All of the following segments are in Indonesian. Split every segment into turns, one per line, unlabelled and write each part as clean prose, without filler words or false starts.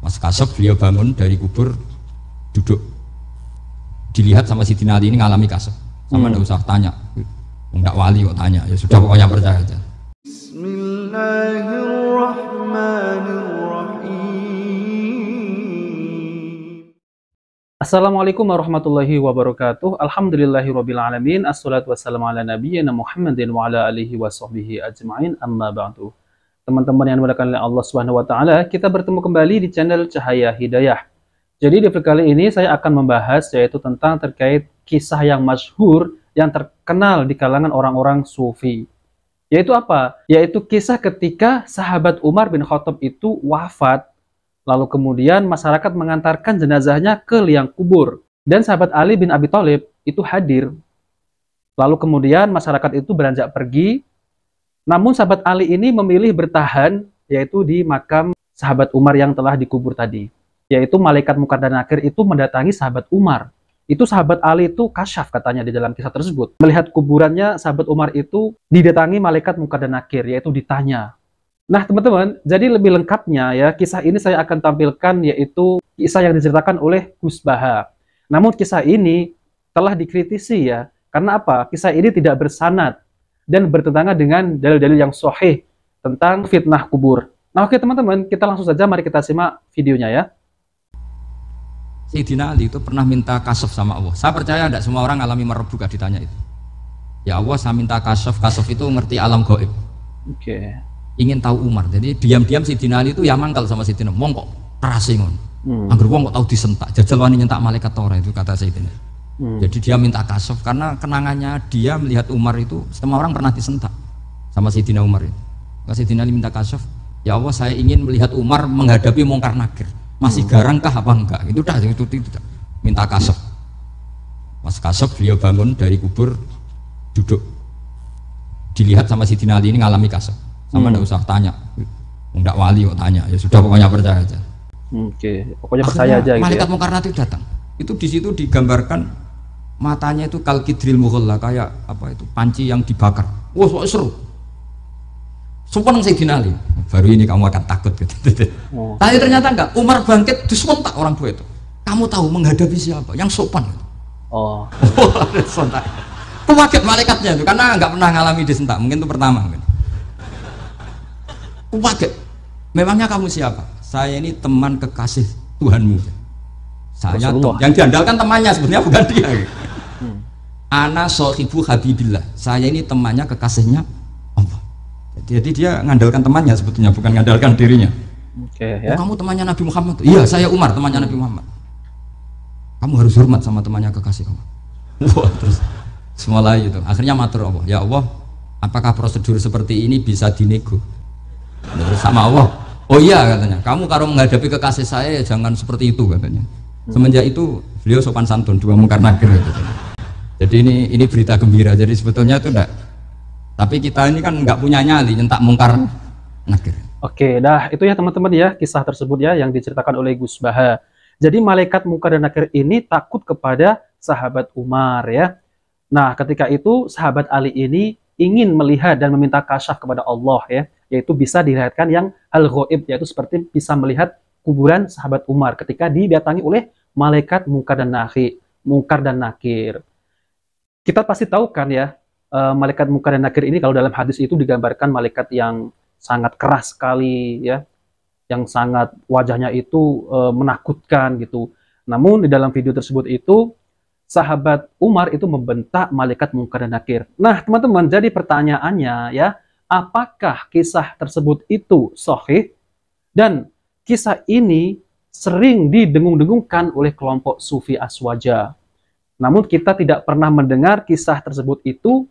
Mas Kasab beliau bangun dari kubur, duduk, dilihat sama Sidina Ali ini ngalami kasab. Sama nggak usah tanya, nggak wali kok tanya, ya sudah pokoknya percaya aja.
Bismillahirrahmanirrahim. Assalamualaikum warahmatullahi wabarakatuh. Alhamdulillahirabbil alamin. Assalatu wassalamu ala nabiyyina Muhammadin wa ala alihi washabbihi ajmain. Amma ba'du. Teman-teman yang dimuliakan oleh Allah Subhanahu wa taala, kita bertemu kembali di channel Cahaya Hidayah. Jadi di video kali ini saya akan membahas yaitu tentang terkait kisah yang masyhur yang terkenal di kalangan orang-orang sufi. Yaitu apa? Yaitu kisah ketika sahabat Umar bin Khattab itu wafat, lalu kemudian masyarakat mengantarkan jenazahnya ke liang kubur. Dan sahabat Ali bin Abi Thalib itu hadir. Lalu kemudian masyarakat itu beranjak pergi. Namun sahabat Ali ini memilih bertahan, yaitu di makam sahabat Umar yang telah dikubur tadi. Yaitu malaikat Munkar dan Nakir itu mendatangi sahabat Umar. Itu sahabat Ali itu kasyaf katanya di dalam kisah tersebut. Melihat kuburannya sahabat Umar itu didatangi malaikat Munkar dan Nakir, yaitu ditanya. Nah teman-teman, jadi lebih lengkapnya ya, kisah ini saya akan tampilkan yaitu kisah yang diceritakan oleh Gus Baha. Namun kisah ini telah dikritisi ya, karena apa? Kisah ini tidak bersanad dan bertentangan dengan dalil-dalil yang sahih tentang fitnah kubur. Nah oke teman-teman, kita langsung saja mari kita simak videonya ya.
Sayyidina Ali itu pernah minta kasaf sama Allah. Saya percaya tidak semua orang alami marbuka ditanya itu. Ya Allah, saya minta kasaf itu ngerti alam gaib.
Oke.
Ingin tahu Umar. Jadi diam-diam Sayyidina Ali itu ya mangkal sama Sayyidina. Wong kok kerasi ngono. Angger wong kok tahu disentak. Jajal wani nyentak malaikat ora itu kata Sayyidina. Jadi dia minta kasaf karena kenangannya dia melihat Umar itu semua orang pernah disentak sama Sayyidina Umar itu. Sayyidina Ali minta kasaf. Ya Allah, saya ingin melihat Umar menghadapi Munkar Nakir. Masih garangkah apa enggak? Itu dah itu minta kasaf. Mas Kasab beliau bangun dari kubur, duduk, dilihat sama Sayyidina Ali ini ngalami kasaf. Sama nggak usah tanya, nggak wali kok tanya, ya sudah pokoknya percaya aja.
Oke, pokoknya percaya aja gitu.
Malaikat
Ya?
Munkar Nakir datang. Itu di situ digambarkan matanya itu kalkidril mughalla, kayak apa itu panci yang dibakar. Wah, seru. Sumpah Sayyidina Ali. Baru ini kamu akan takut gitu. Tapi ternyata enggak. Umar bangkit disentak orang tua itu. Kamu tahu menghadapi siapa? Yang sopan.
Oh.
Disentak. Kaget malaikatnya itu karena enggak pernah ngalami disentak. Mungkin itu pertama. Kaget. Memangnya kamu siapa? Saya ini teman kekasih Tuhanmu. Saya yang diandalkan temannya sebenarnya bukan dia. Ana sohibu habibillah. Saya ini temannya kekasihnya Allah. Jadi dia ngandalkan temannya sebetulnya, bukan ngandalkan dirinya.
Oke, ya.
Oh, kamu temannya Nabi Muhammad? Iya, saya Umar, temannya Nabi Muhammad. Kamu harus hormat sama temannya kekasih kamu. Wah, terus semulai itu. Akhirnya matur Allah, ya Allah, apakah prosedur seperti ini bisa dinego? Terus sama Allah, oh iya katanya, kamu kalau menghadapi kekasih saya ya jangan seperti itu katanya. Semenjak itu beliau sopan santun, dua Munkar Nakir katanya. Jadi ini berita gembira. Jadi sebetulnya itu enggak. Tapi kita ini kan nggak punya nyali nyentak Munkar Nakir.
Oke, dah itu ya teman-teman ya kisah tersebut ya yang diceritakan oleh Gus Baha. Jadi malaikat Munkar dan Nakir ini takut kepada sahabat Umar ya. Nah ketika itu sahabat Ali ini ingin melihat dan meminta kasyaf kepada Allah ya, yaitu bisa dilihatkan yang hal ghaib, yaitu seperti bisa melihat kuburan sahabat Umar ketika didatangi oleh malaikat Munkar dan Nakir. Kita pasti tahu kan ya. Malaikat Munkar dan Nakir ini kalau dalam hadis itu digambarkan malaikat yang sangat keras sekali ya, yang sangat wajahnya itu menakutkan gitu. Namun di dalam video tersebut itu sahabat Umar itu membentak malaikat Munkar dan Nakir. Nah teman-teman, jadi pertanyaannya ya, apakah kisah tersebut itu sahih? Dan kisah ini sering didengung-dengungkan oleh kelompok Sufi Aswaja. Namun kita tidak pernah mendengar kisah tersebut itu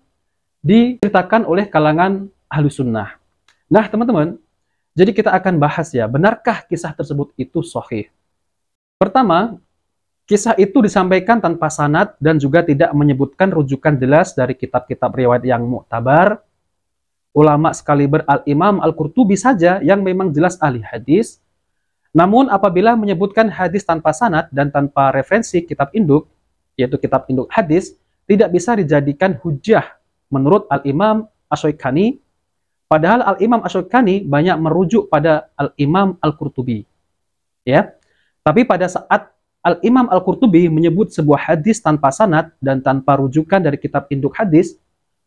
diceritakan oleh kalangan Ahlus Sunnah. Nah teman-teman, jadi kita akan bahas ya, benarkah kisah tersebut itu sahih? Pertama, kisah itu disampaikan tanpa sanad dan juga tidak menyebutkan rujukan jelas dari kitab-kitab riwayat yang muktabar. Ulama sekaliber Al-Imam Al-Qurtubi saja yang memang jelas ahli hadis. Namun apabila menyebutkan hadis tanpa sanad dan tanpa referensi kitab induk, yaitu kitab induk hadis, tidak bisa dijadikan hujjah menurut Al-Imam Asy-Syaukani. Padahal Al-Imam Asy-Syaukani banyak merujuk pada Al-Imam Al-Qurtubi. ya. Tapi pada saat Al-Imam Al-Qurtubi menyebut sebuah hadis tanpa sanad dan tanpa rujukan dari kitab induk hadis,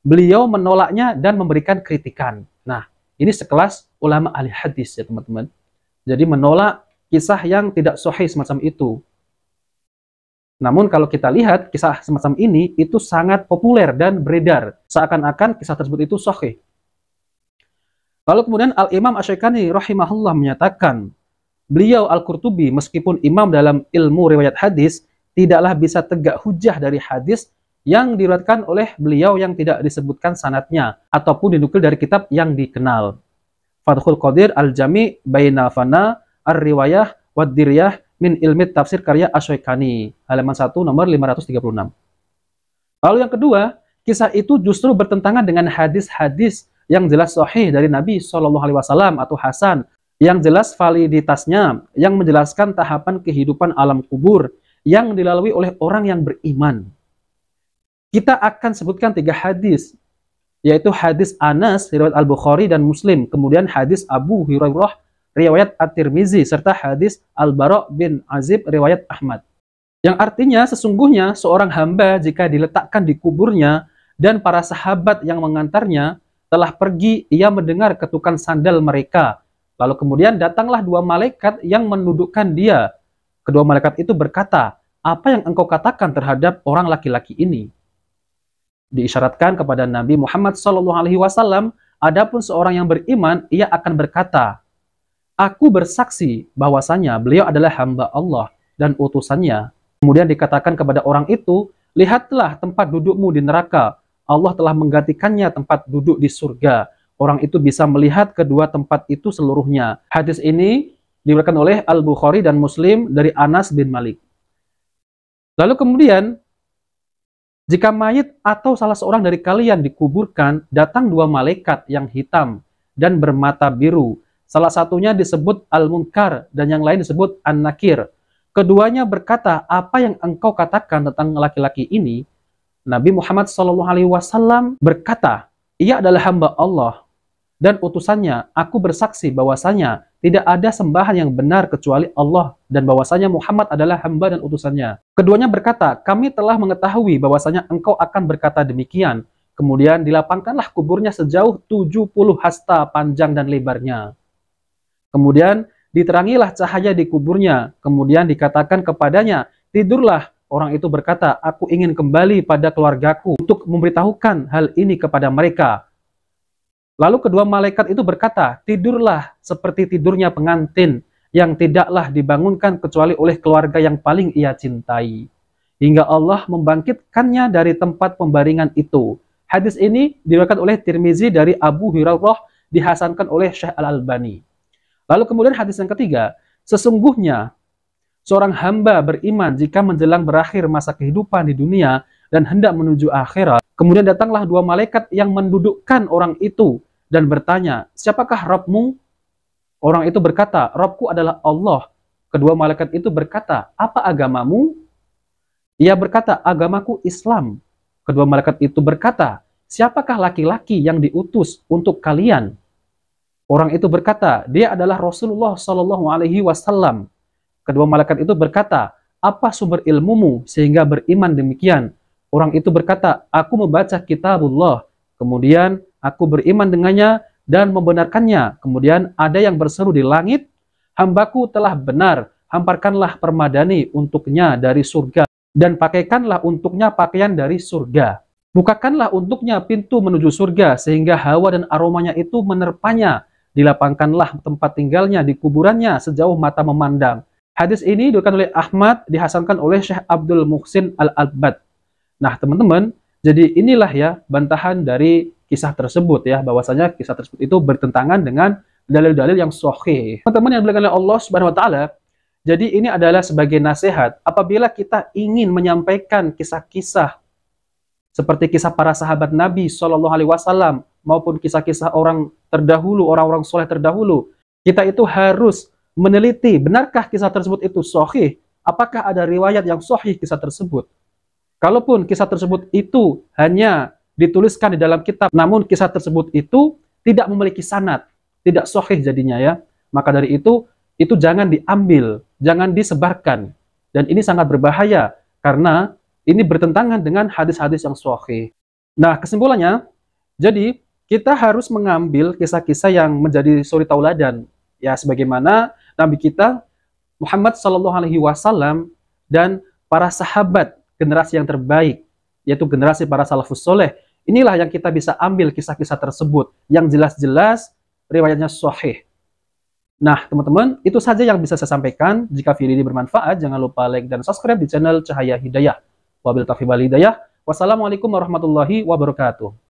beliau menolaknya dan memberikan kritikan. Nah, ini sekelas ulama ahli hadis ya teman-teman. Jadi menolak kisah yang tidak sahih semacam itu. Namun kalau kita lihat kisah semacam ini itu sangat populer dan beredar. Seakan-akan kisah tersebut itu sahih. Lalu kemudian Al-Imam Asy-Syaikani rahimahullah menyatakan, beliau Al-Qurtubi meskipun imam dalam ilmu riwayat hadis, tidaklah bisa tegak hujjah dari hadis yang diriwayatkan oleh beliau yang tidak disebutkan sanadnya ataupun dinukil dari kitab yang dikenal. Fathul Qadir Al-Jami' Baina Fana Ar-Riwayah Wad-Diryah min Ilmi Tafsir karya Asy-Syaikani, halaman 1 nomor 536. Lalu yang kedua, kisah itu justru bertentangan dengan hadis-hadis yang jelas sahih dari Nabi SAW atau hasan, yang jelas validitasnya, yang menjelaskan tahapan kehidupan alam kubur yang dilalui oleh orang yang beriman. Kita akan sebutkan 3 hadis, yaitu hadis Anas, riwayat Al-Bukhari dan Muslim, kemudian hadis Abu Hurairah, riwayat At-Tirmizi, serta hadis Al-Bara' bin Azib, riwayat Ahmad. Yang artinya sesungguhnya seorang hamba jika diletakkan di kuburnya dan para sahabat yang mengantarnya telah pergi, ia mendengar ketukan sandal mereka. Lalu kemudian datanglah 2 malaikat yang menundukkan dia. Kedua malaikat itu berkata, apa yang engkau katakan terhadap orang laki-laki ini? Diisyaratkan kepada Nabi Muhammad SAW, adapun seorang yang beriman, ia akan berkata, aku bersaksi bahwasanya beliau adalah hamba Allah dan utusannya. Kemudian dikatakan kepada orang itu, lihatlah tempat dudukmu di neraka. Allah telah menggantikannya tempat duduk di surga. Orang itu bisa melihat kedua tempat itu seluruhnya. Hadis ini diriwayatkan oleh Al-Bukhari dan Muslim dari Anas bin Malik. Lalu kemudian, jika mayit atau salah seorang dari kalian dikuburkan, datang 2 malaikat yang hitam dan bermata biru. Salah satunya disebut Al-Munkar dan yang lain disebut An-Nakir. Keduanya berkata, apa yang engkau katakan tentang laki-laki ini? Nabi Muhammad SAW berkata, ia adalah hamba Allah dan utusannya. Aku bersaksi bahwasanya tidak ada sembahan yang benar kecuali Allah dan bahwasanya Muhammad adalah hamba dan utusannya. Keduanya berkata, kami telah mengetahui bahwasanya engkau akan berkata demikian. Kemudian dilapangkanlah kuburnya sejauh 70 hasta panjang dan lebarnya. Kemudian diterangilah cahaya di kuburnya. Kemudian dikatakan kepadanya, tidurlah. Orang itu berkata, aku ingin kembali pada keluargaku untuk memberitahukan hal ini kepada mereka. Lalu kedua malaikat itu berkata, tidurlah seperti tidurnya pengantin yang tidaklah dibangunkan kecuali oleh keluarga yang paling ia cintai, hingga Allah membangkitkannya dari tempat pembaringan itu. Hadis ini diriwayatkan oleh Tirmizi dari Abu Hurairah, dihasankan oleh Syekh Al-Albani. Lalu kemudian hadis yang ketiga, sesungguhnya seorang hamba beriman jika menjelang berakhir masa kehidupan di dunia dan hendak menuju akhirat, kemudian datanglah 2 malaikat yang mendudukkan orang itu dan bertanya, siapakah Rabbmu? Orang itu berkata, Rabbku adalah Allah. Kedua malaikat itu berkata, apa agamamu? Ia berkata, agamaku Islam. Kedua malaikat itu berkata, siapakah laki-laki yang diutus untuk kalian? Orang itu berkata, dia adalah Rasulullah SAW. Kedua malaikat itu berkata, apa sumber ilmumu sehingga beriman demikian? Orang itu berkata, aku membaca kitabullah, kemudian aku beriman dengannya dan membenarkannya. Kemudian ada yang berseru di langit, hambaku telah benar, hamparkanlah permadani untuknya dari surga, dan pakaikanlah untuknya pakaian dari surga. Bukakanlah untuknya pintu menuju surga, sehingga hawa dan aromanya itu menerpanya. Dilapangkanlah tempat tinggalnya di kuburannya sejauh mata memandang. Hadis ini diriwayatkan oleh Ahmad, dihasankan oleh Syekh Abdul Muhsin Al-Albad. Nah teman-teman, jadi inilah ya bantahan dari kisah tersebut ya, bahwasanya kisah tersebut itu bertentangan dengan dalil-dalil yang sahih. Teman-teman yang dimuliakan oleh Allah Subhanahu wa taala, jadi ini adalah sebagai nasihat apabila kita ingin menyampaikan kisah-kisah seperti kisah para sahabat Nabi SAW maupun kisah-kisah orang terdahulu, orang-orang soleh terdahulu, kita itu harus meneliti benarkah kisah tersebut itu sahih, apakah ada riwayat yang sahih kisah tersebut. Kalaupun kisah tersebut itu hanya dituliskan di dalam kitab, namun kisah tersebut itu tidak memiliki sanad, tidak sahih jadinya ya, maka dari itu itu jangan diambil, jangan disebarkan. Dan ini sangat berbahaya karena ini bertentangan dengan hadis-hadis yang sahih. Nah, kesimpulannya, jadi kita harus mengambil kisah-kisah yang menjadi suri tauladan, ya sebagaimana Nabi kita Muhammad Shallallahu Alaihi Wasallam dan para sahabat generasi yang terbaik, yaitu generasi para salafus soleh. Inilah yang kita bisa ambil kisah-kisah tersebut yang jelas-jelas riwayatnya sahih. Nah, teman-teman, itu saja yang bisa saya sampaikan. Jika video ini bermanfaat, jangan lupa like dan subscribe di channel Cahaya Hidayah. Wabillahi taufiq wal hidayah. Wassalamualaikum warahmatullahi wabarakatuh.